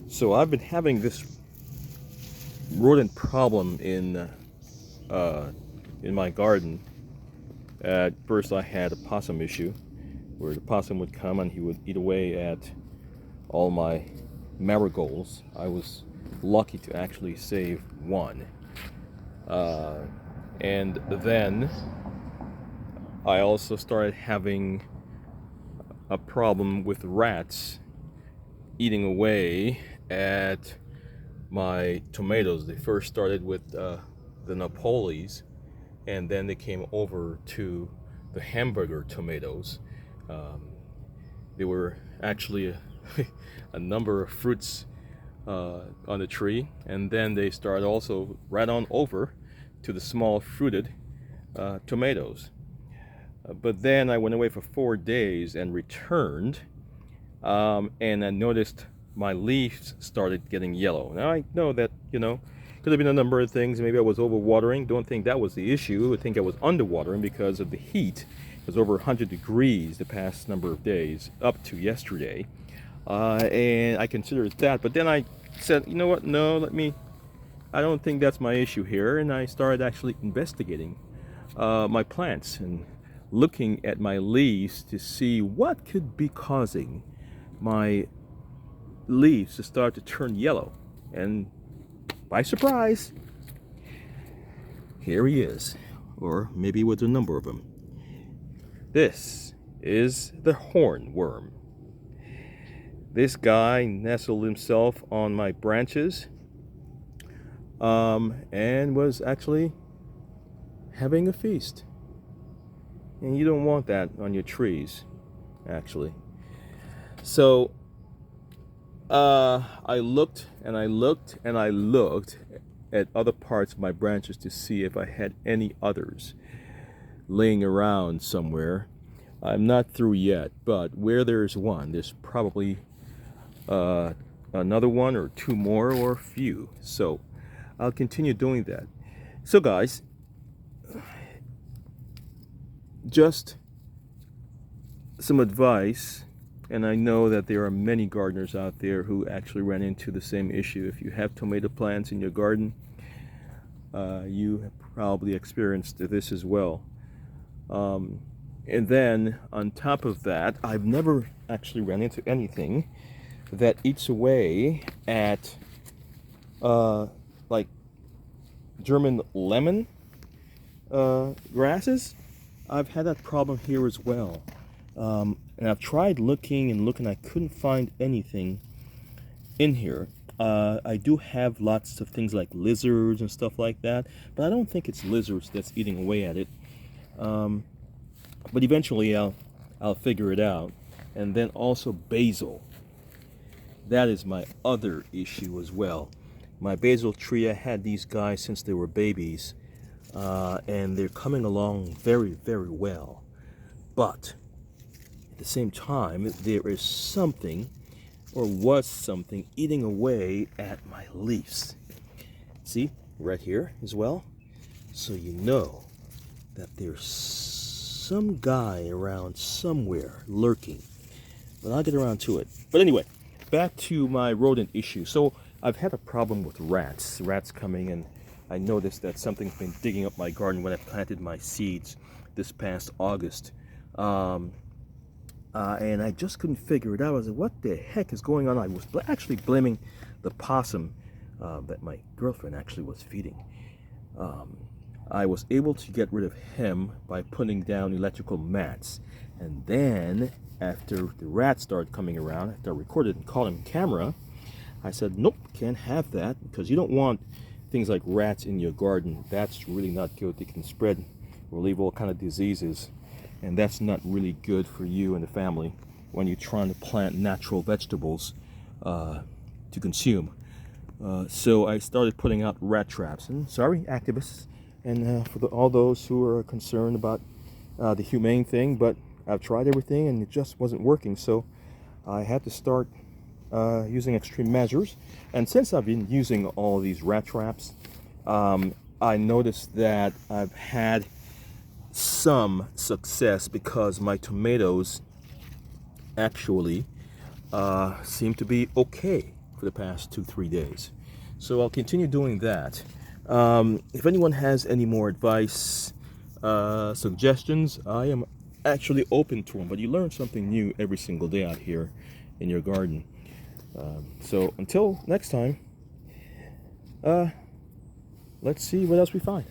So I've been having this rodent problem in my garden. At first, I had a possum issue, where the possum would come and he would eat away at all my marigolds. I was lucky to actually save one. Uh, and then I also started having a problem with rats eating away at my tomatoes. They first started with the Napolis, and then they came over to the hamburger tomatoes. Um, there were actually a number of fruits on the tree, and then they started also right on over to the small fruited tomatoes. But then I went away for 4 days and returned, and I noticed my leaves started getting yellow. Now I know that, could have been a number of things. Maybe I was overwatering. Don't think that was the issue. I think I was underwatering because of the heat. It was over 100 degrees the past number of days, up to yesterday. And I considered that. But then I said, you know what? No, I don't think that's my issue here. And I started actually investigating my plants and looking at my leaves to see what could be causing my leaves to start to turn yellow. And by surprise, here he is, or maybe with a number of them. This is the hornworm. This guy nestled himself on my branches and was actually having a feast. And you don't want that on your trees, actually. So I looked and I looked and I looked at other parts of my branches to see if I had any others laying around somewhere. I'm not through yet, but where there's one, there's probably another one or two more or a few. So I'll continue doing that. So guys, just some advice, and I know that there are many gardeners out there who actually ran into the same issue. If you have tomato plants in your garden, you have probably experienced this as well. And then on top of that, I've never actually ran into anything that eats away at like German lemon grasses. I've had that problem here as well. And I've tried looking and looking. I couldn't find anything in here. I do have lots of things like lizards and stuff like that, but I don't think it's lizards that's eating away at it. But eventually I'll figure it out. And then also basil. That is my other issue as well. My basil tree, I had these guys since they were babies. And they're coming along very, very well. But at the same time, there is something, or was something, eating away at my leaves. See, right here as well. So you know that there's some guy around somewhere lurking. But I'll get around to it. But anyway, back to my rodent issue. So I've had a problem with rats. Rats coming, and I noticed that something's been digging up my garden when I planted my seeds this past August. And I just couldn't figure it out. I was like, what the heck is going on? I was actually blaming the possum that my girlfriend actually was feeding. I was able to get rid of him by putting down electrical mats. And then, after the rats started coming around, after I recorded and caught him on camera, I said, nope, can't have that, because you don't want things like rats in your garden. That's really not good. They can spread or leave all kind of diseases, and that's not really good for you and the family when you're trying to plant natural vegetables to consume. So I started putting out rat traps. And sorry, activists, and for all those who are concerned about the humane thing, but I've tried everything and it just wasn't working. So I had to start using extreme measures. And since I've been using all these rat traps, I noticed that I've had some success because my tomatoes actually seem to be okay for for the past 2-3 days. So I'll continue doing that. If anyone has any more advice, suggestions, I am actually open to them. But you learn something new every single day out here in your garden. So until next time, let's see what else we find.